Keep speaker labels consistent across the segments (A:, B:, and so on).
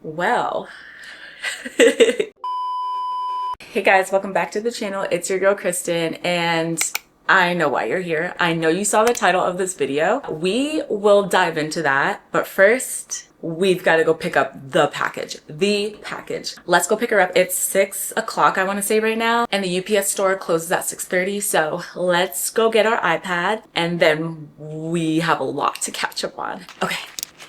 A: Well, hey guys, welcome back to the channel. It's your girl Kristen, and I know why you're here. I know you saw the title of this video. We will dive into that, but first we've got to go pick up the package. Let's go pick her up. It's 6 o'clock, I want to say right now, and the UPS store closes at 6:30. So let's go get our iPad, and then we have a lot to catch up on. Okay.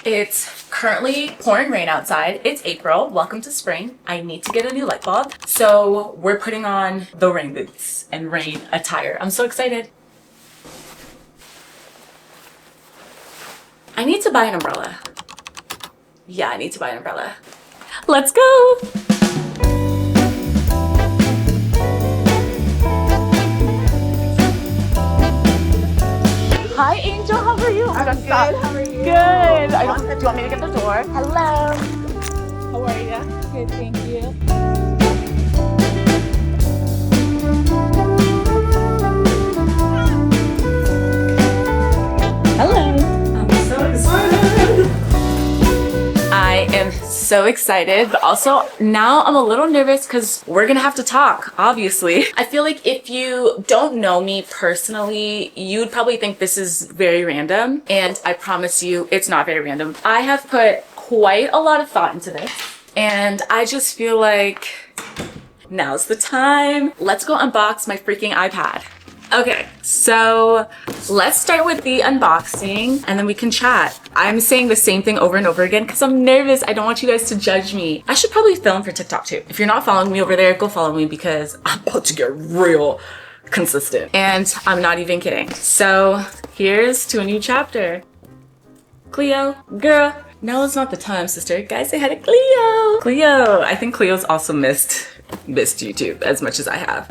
A: It's currently pouring rain outside. It's April. Welcome to spring. I need to get a new light bulb. So we're putting on the rain boots and rain attire. I'm so excited. I need to buy an umbrella. Yeah, I need to buy an umbrella. Let's go. Hi, Angel. How are you?
B: I'm good. How are you?
A: Good. Do you want me to get the door?
B: Hello.
A: How are you?
B: Good, thank you.
A: Hello. I'm so excited. I am so excited, but also now I'm a little nervous because we're gonna have to talk, obviously. I feel like if you don't know me personally, you'd probably think this is very random, and I promise you it's not very random. I have put quite a lot of thought into this, and I just feel like now's the time. Let's go unbox my freaking iPad. Okay, so let's start with the unboxing and then we can chat. I'm saying the same thing over and over again because I'm nervous. I don't want you guys to judge me. I should probably film for TikTok too. If you're not following me over there, go follow me because I'm about to get real consistent. And I'm not even kidding. So here's to a new chapter. Cleo, girl, now is not the time, sister. Guys, say hi to Cleo. Cleo, I think Cleo's also missed YouTube as much as I have.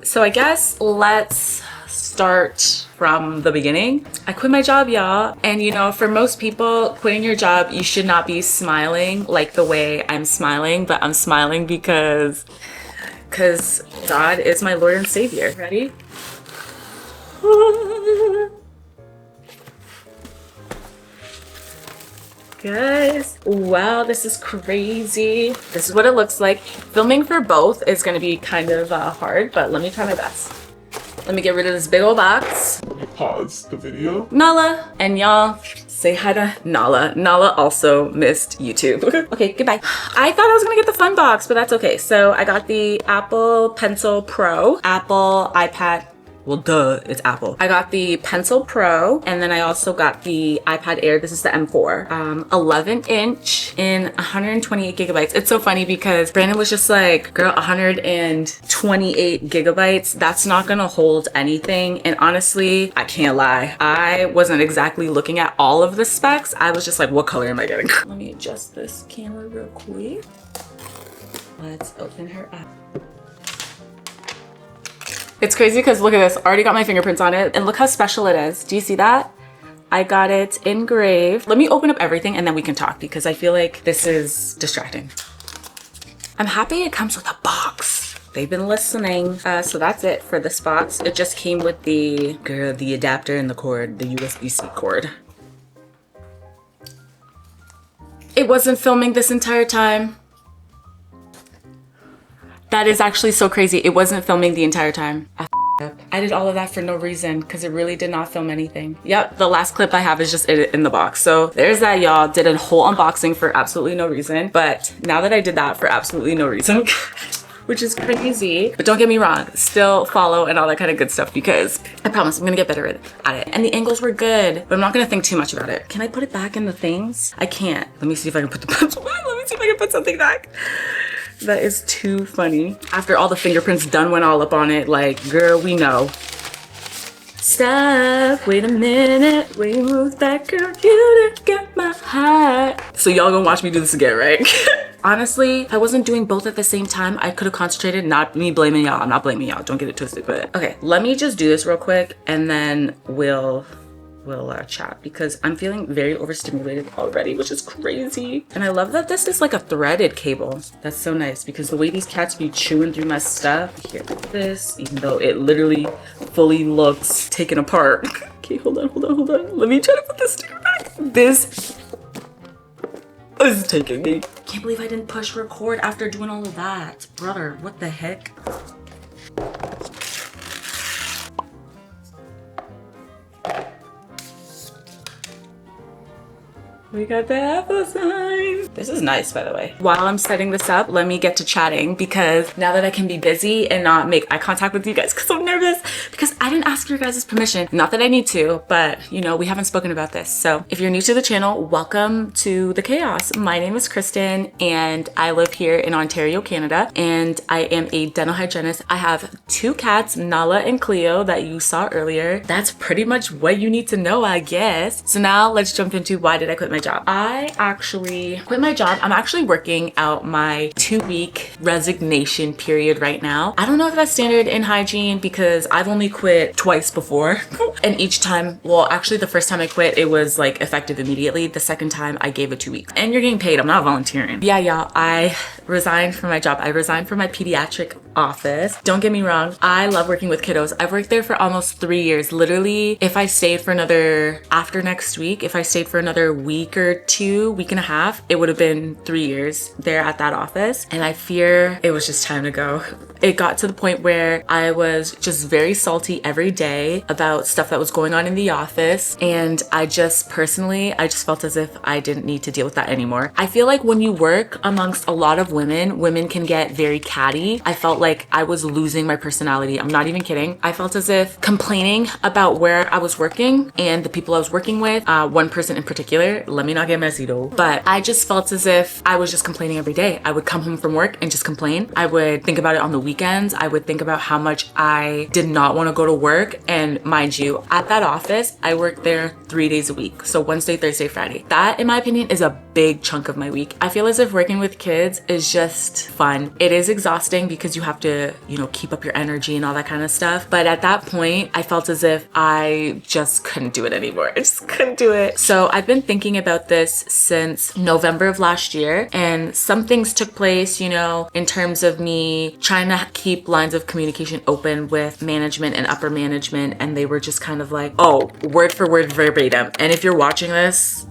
A: So I guess let's start from the beginning. I quit my job, y'all. And you know, for most people, quitting your job, you should not be smiling like the way I'm smiling, but I'm smiling because God is my Lord and Savior. Ready? Guys, wow, this is crazy. This is what it looks like. Filming for both is gonna be kind of hard, but let me try my best. Let me get rid of this big old box.
C: Let me pause the video.
A: Nala, and y'all say hi to Nala. Nala also missed YouTube. Okay, goodbye. I thought I was gonna get the fun box, but that's okay. So I got the Apple Pencil Pro, Apple iPad. Well, duh, it's Apple. I got the Pencil Pro, and then I also got the iPad Air. This is the M4. 11-inch in 128 gigabytes. It's so funny because Brandon was just like, girl, 128 gigabytes, that's not gonna hold anything. And honestly, I can't lie. I wasn't exactly looking at all of the specs. I was just like, what color am I getting? Let me adjust this camera real quick. Let's open her up. It's crazy because look at this, already got my fingerprints on it, and look how special it is. Do you see that? I got it engraved. Let me open up everything and then we can talk because I feel like this is distracting. I'm happy it comes with a box. They've been listening. So that's it for this box. It just came with the adapter and the cord, the USB-C cord. It wasn't filming this entire time. That is actually so crazy. It wasn't filming the entire time. I f***ed up. I did all of that for no reason because it really did not film anything. Yep, the last clip I have is just it in the box. So there's that, y'all. Did a whole unboxing for absolutely no reason. But now that I did that for absolutely no reason, which is crazy. But don't get me wrong, still follow and all that kind of good stuff because I promise I'm gonna get better at it. And the angles were good, but I'm not gonna think too much about it. Can I put it back in the things? I can't. Let me see if I can put the pencil back. Let me see if I can put something back. That is too funny. After all the fingerprints done went all up on it, like, girl, we know. Stop, wait a minute, wait, move that computer, get my heart. So y'all gonna watch me do this again, right? Honestly, if I wasn't doing both at the same time, I could have concentrated. Not me blaming y'all, I'm not blaming y'all, don't get it twisted, but okay, let me just do this real quick and then we'll chat because I'm feeling very overstimulated already, which is crazy. And I love that this is like a threaded cable. That's so nice because the way these cats be chewing through my stuff, here, this, even though it literally fully looks taken apart. Okay, hold on. Let me try to put this sticker back. This is taking me. Can't believe I didn't push record after doing all of that. Brother, what the heck? We got the apple sign. This is nice, by the way. While I'm setting this up, let me get to chatting, because now that I can be busy and not make eye contact with you guys because I'm nervous, because I didn't ask your guys' permission. Not that I need to, but you know, we haven't spoken about this. So if you're new to the channel, welcome to the chaos. My name is Kristen and I live here in Ontario, Canada, and I am a dental hygienist. I have 2 cats, Nala and Cleo, that you saw earlier. That's pretty much what you need to know, I guess. So now let's jump into why did I quit my job. I actually quit my job. I'm actually working out my 2-week resignation period right now. I don't know if that's standard in hygiene because I've only quit twice before. And each time, well, actually the first time I quit, it was like effective immediately. The second time I gave it 2 weeks. And you're getting paid, I'm not volunteering. Yeah, y'all, I resigned from my job. I resigned from my pediatric office. Don't get me wrong, I love working with kiddos. I've worked there for almost 3 years. Literally, if I stayed for another, after next week, if I stayed for another week or 2, week and a half, it would have been 3 years there at that office. And I fear it was just time to go. It got to the point where I was just very salty every day about stuff that was going on in the office. And I just personally, I just felt as if I didn't need to deal with that anymore. I feel like when you work amongst a lot of women, women can get very catty. I felt like I was losing my personality. I'm not even kidding. I felt as if complaining about where I was working and the people I was working with, one person in particular, let me not get messy though, but I just felt as if I was just complaining every day. I would come home from work and just complain. I would think about it on the weekends. I would think about how much I did not want to go to work. And mind you, at that office, I worked there 3 days a week. So Wednesday, Thursday, Friday. That, in my opinion, is a big chunk of my week. I feel as if working with kids is just fun. It is exhausting because you have to, you know, keep up your energy and all that kind of stuff. But at that point, I felt as if I just couldn't do it anymore. I just couldn't do it. So I've been thinking about this since November of last year, and some things took place, you know, in terms of me trying to keep lines of communication open with management and upper management, and they were just kind of like, oh, word for word verbatim. And if you're watching this,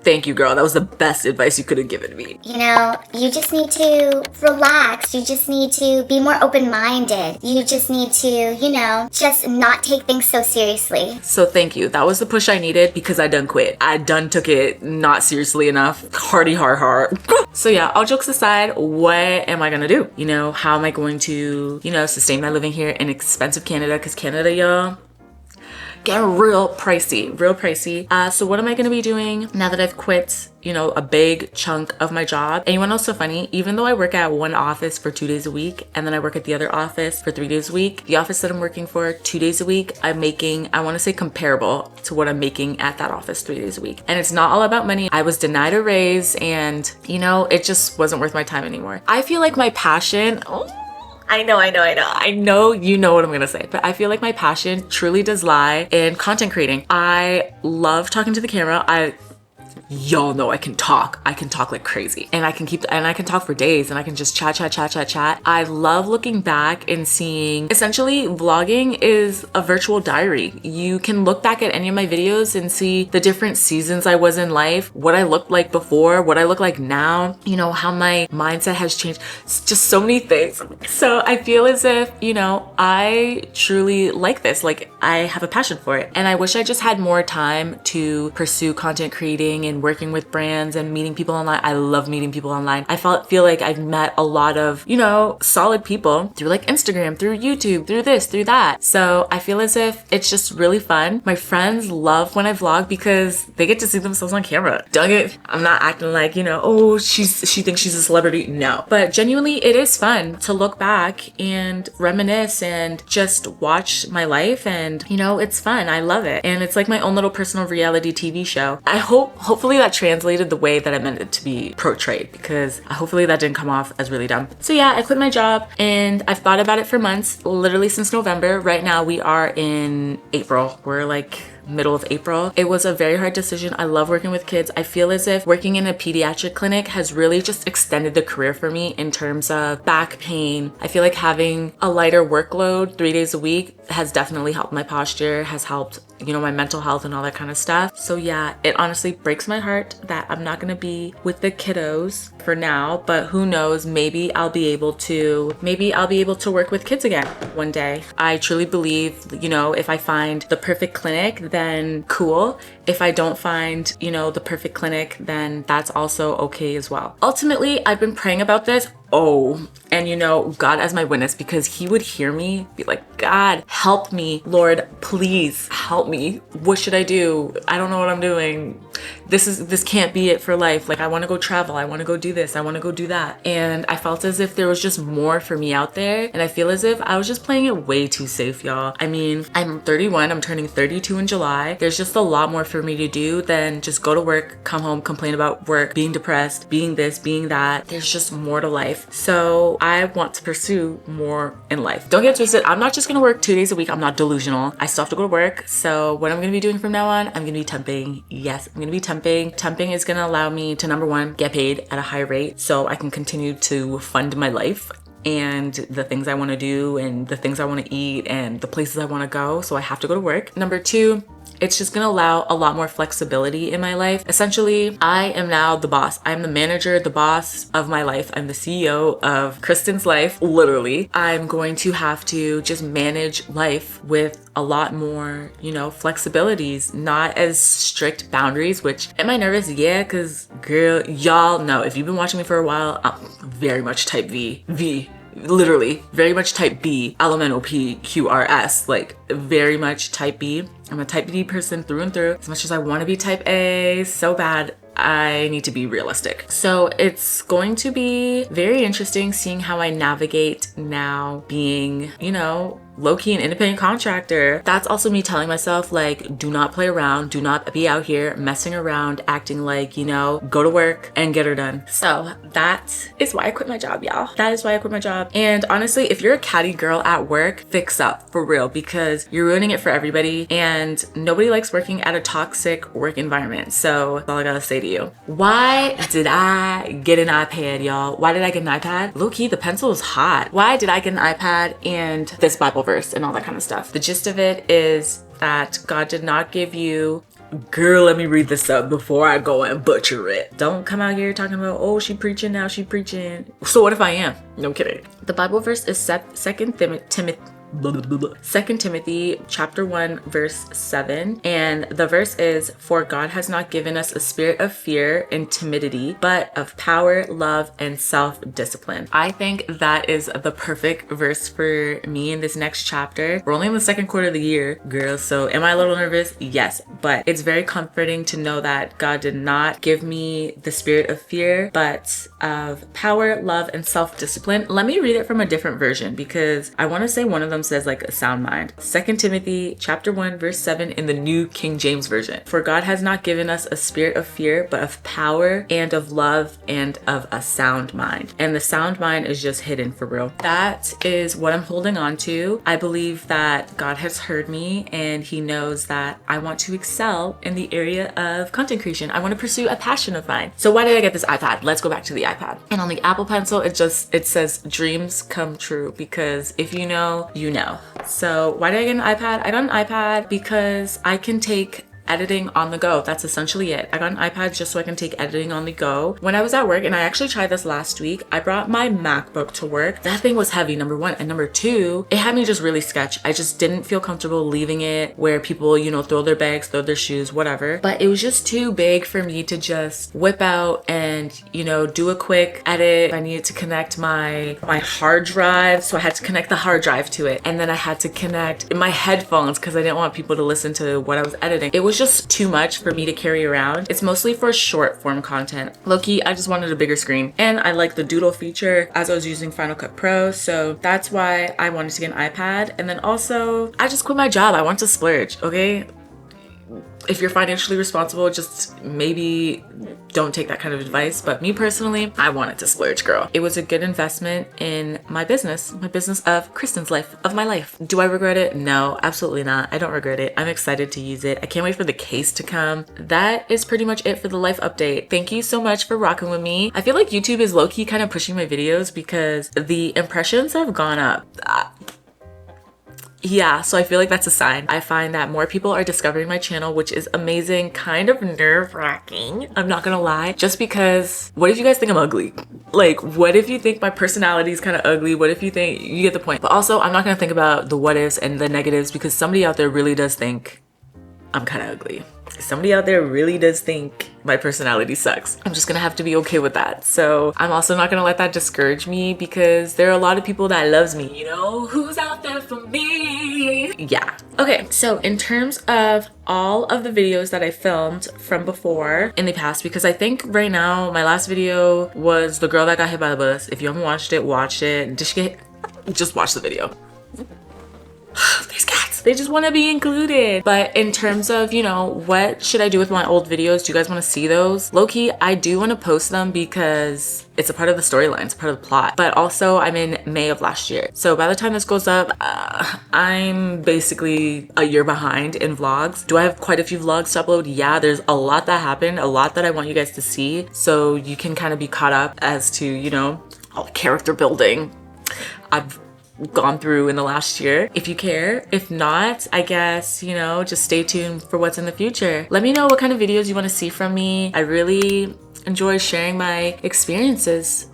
A: thank you, girl. That was the best advice you could have given me.
B: You know, you just need to relax. You just need to be more open-minded. You just need to, you know, just not take things so seriously.
A: So thank you. That was the push I needed because I done quit. I done took it not seriously enough. Hardy hard. So yeah, all jokes aside, what am I gonna do? You know, how am I going to, you know, sustain my living here in expensive Canada? Because Canada, y'all, getting real pricey. So what am I gonna be doing now that I've quit, you know, a big chunk of my job? And you wanna know what's so funny? Even though I work at one office for 2 days a week and then I work at the other office for 3 days a week, the office that I'm working for 2 days a week, I'm making, I wanna say comparable to what I'm making at that office 3 days a week. And it's not all about money. I was denied a raise and, you know, it just wasn't worth my time anymore. I feel like my passion, I know you know what I'm gonna say, but I feel like my passion truly does lie in content creating. I love talking to the camera. Y'all know I can talk like crazy, and I can talk for days, and I can just chat. I love looking back and seeing, essentially vlogging is a virtual diary. You can look back at any of my videos and see the different seasons I was in life, what I looked like before, what I look like now, you know, how my mindset has changed. It's just so many things. So I feel as if, you know, I truly like this. Like, I have a passion for it, and I wish I just had more time to pursue content creating and working with brands and meeting people online. I love meeting people online. I feel like I've met a lot of, you know, solid people through like Instagram, through YouTube, through this, through that. So I feel as if it's just really fun. My friends love when I vlog because they get to see themselves on camera. I'm not acting like, you know, oh, she thinks she's a celebrity. No, but genuinely it is fun to look back and reminisce and just watch my life, and you know, it's fun. I love it. And it's like my own little personal reality TV show. I hopefully that translated the way that I meant it to be portrayed, because hopefully that didn't come off as really dumb. So yeah, I quit my job and I've thought about it for months, literally since November. Right now we are in April. We're like middle of April. It was a very hard decision. I love working with kids. I feel as if working in a pediatric clinic has really just extended the career for me in terms of back pain. I feel like having a lighter workload 3 days a week has definitely helped my posture, has helped you know, my mental health and all that kind of stuff. So yeah, it honestly breaks my heart that I'm not gonna be with the kiddos for now, but who knows, maybe I'll be able to work with kids again one day. I truly believe, you know, if I find the perfect clinic, then cool. If I don't find, you know, the perfect clinic, then that's also okay as well. Ultimately, I've been praying about this. Oh, and you know, God as my witness, because he would hear me be like, God, help me. Lord, please help me. What should I do? I don't know what I'm doing. This can't be it for life. Like, I want to go travel. I want to go do this. I want to go do that. And I felt as if there was just more for me out there. And I feel as if I was just playing it way too safe, y'all. I mean, I'm 31. I'm turning 32 in July. There's just a lot more for me to do than just go to work, come home, complain about work, being depressed, being this, being that. There's just more to life. So I want to pursue more in life. Don't get twisted. I'm not just going to work 2 days a week. I'm not delusional. I still have to go to work. So what I'm going to be doing from now on, I'm going to be temping. Yes, I'm going to be temping. Temping is going to allow me to, number one, get paid at a high rate so I can continue to fund my life and the things I want to do and the things I want to eat and the places I want to go. So I have to go to work. Number two, it's just gonna allow a lot more flexibility in my life. Essentially, I am now the boss. I'm the manager, the boss of my life. I'm the CEO of kristan'slife, literally. I'm going to have to just manage life with a lot more, you know, flexibilities, not as strict boundaries, which, am I nervous? Yeah, cause girl, y'all know, if you've been watching me for a while, I'm very much type V. Literally very much type B, LMNOP, like very much type B. I'm a type B person through and through. As much as I want to be type A so bad, I need to be realistic. So it's going to be very interesting seeing how I navigate now being, you know, low-key an independent contractor. That's also me telling myself, like, do not play around, do not be out here messing around, acting like, you know, go to work and get her done. So that is why I quit my job, y'all. That is why I quit my job. And honestly, if you're a catty girl at work, fix up for real, because you're ruining it for everybody and nobody likes working at a toxic work environment. So that's all I gotta say to you. Why did I get an iPad, y'all? Why did I get an iPad? Low-key, the pencil was hot. Why did I get an iPad and this Bible verse and all that kind of stuff? The gist of it is that God did not give you, girl, let me read this up before I go and butcher it. Don't come out here talking about, oh, she preaching now, she preaching. So what if I am? No kidding. The Bible verse is 2 Timothy chapter 1 verse 7, and the verse is, for God has not given us a spirit of fear and timidity, but of power, love, and self-discipline. I think that is the perfect verse for me in this next chapter. We're only in the second quarter of the year, girl, so am I a little nervous? Yes, but it's very comforting to know that God did not give me the spirit of fear, but of power, love, and self-discipline. Let me read it from a different version because I want to say one of them says like a sound mind. 2 Timothy chapter 1 verse 7 in the New King James Version. For God has not given us a spirit of fear, but of power and of love and of a sound mind. And the sound mind is just hidden for real. That is what I'm holding on to. I believe that God has heard me and he knows that I want to excel in the area of content creation. I want to pursue a passion of mine. So why did I get this iPad? Let's go back to the iPad. And on the Apple Pencil, it says dreams come true, because if you know, you know. So why did I get an iPad? I got an iPad because I can take editing on the go. That's essentially it. I got an iPad just so I can take editing on the go. When I was at work, and I actually tried this last week, I brought my MacBook to work. That thing was heavy, number one. And number two, it had me just really sketch. I just didn't feel comfortable leaving it where people, you know, throw their bags, throw their shoes, whatever. But it was just too big for me to just whip out and, you know, do a quick edit. I needed to connect my hard drive. So I had to connect the hard drive to it. And then I had to connect my headphones because I didn't want people to listen to what I was editing. It was just too much for me to carry around. It's mostly for short form content. Low-key, I just wanted a bigger screen. And I like the doodle feature as I was using Final Cut Pro. So that's why I wanted to get an iPad. And then also, I just quit my job. I want to splurge, okay? If you're financially responsible, just maybe don't take that kind of advice. But me personally, I wanted to splurge, girl. It was a good investment in my business of kristan'slife, of my life. Do I regret it? No, absolutely not. I don't regret it. I'm excited to use it. I can't wait for the case to come. That is pretty much it for the life update. Thank you so much for rocking with me. I feel like YouTube is low-key kind of pushing my videos because the impressions have gone up. Yeah, so I feel like that's a sign. I find that more people are discovering my channel, which is amazing, kind of nerve-wracking, I'm not gonna lie. Just because, what if you guys think I'm ugly? Like, what if you think my personality is kind of ugly? What if you think, you get the point. But also, I'm not gonna think about the what ifs and the negatives because somebody out there really does think I'm kind of ugly. Somebody out there really does think my personality sucks. I'm just gonna have to be okay with that. So I'm also not gonna let that discourage me because there are a lot of people that loves me, you know? Who's out there for me? Yeah. Okay, so in terms of all of the videos that I filmed from before in the past, because I think right now my last video was the girl that got hit by the bus. If you haven't watched it, watch it. Just watch the video. These cats, they just want to be included. But in terms of, you know, what should I do with my old videos? Do you guys want to see those? Low-key, I do want to post them because it's a part of the storyline, it's part of the plot. But also, I'm in May of last year. So by the time this goes up, I'm basically a year behind in vlogs. Do I have quite a few vlogs to upload? Yeah, there's a lot that happened, a lot that I want you guys to see. So you can kind of be caught up as to, you know, all the character building I've gone through in the last year, if you care. If not, I guess, you know, just stay tuned for what's in the future. Let me know what kind of videos you want to see from me. I really enjoy sharing my experiences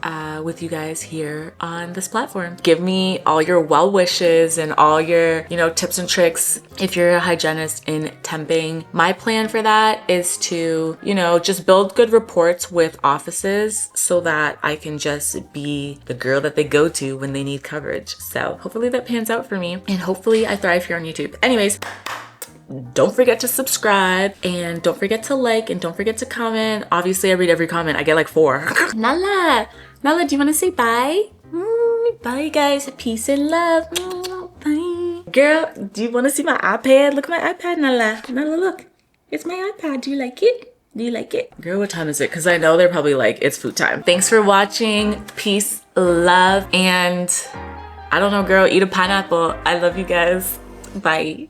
A: with you guys here on this platform. Give me all your well wishes and all your, you know, tips and tricks if you're a hygienist in temping. My plan for that is to, you know, just build good reports with offices so that I can just be the girl that they go to when they need coverage. So hopefully that pans out for me and hopefully I thrive here on YouTube. Anyways, don't forget to subscribe and don't forget to like and don't forget to comment. Obviously, I read every comment. I get like 4. Nala, do you want to say bye? Bye, guys. Peace and love. Bye. Girl, do you want to see my iPad? Look at my iPad, Nala. Nala, look. It's my iPad. Do you like it? Do you like it? Girl, what time is it? Because I know they're probably like, it's food time. Thanks for watching. Peace, love, and I don't know, girl, eat a pineapple. I love you guys. Bye.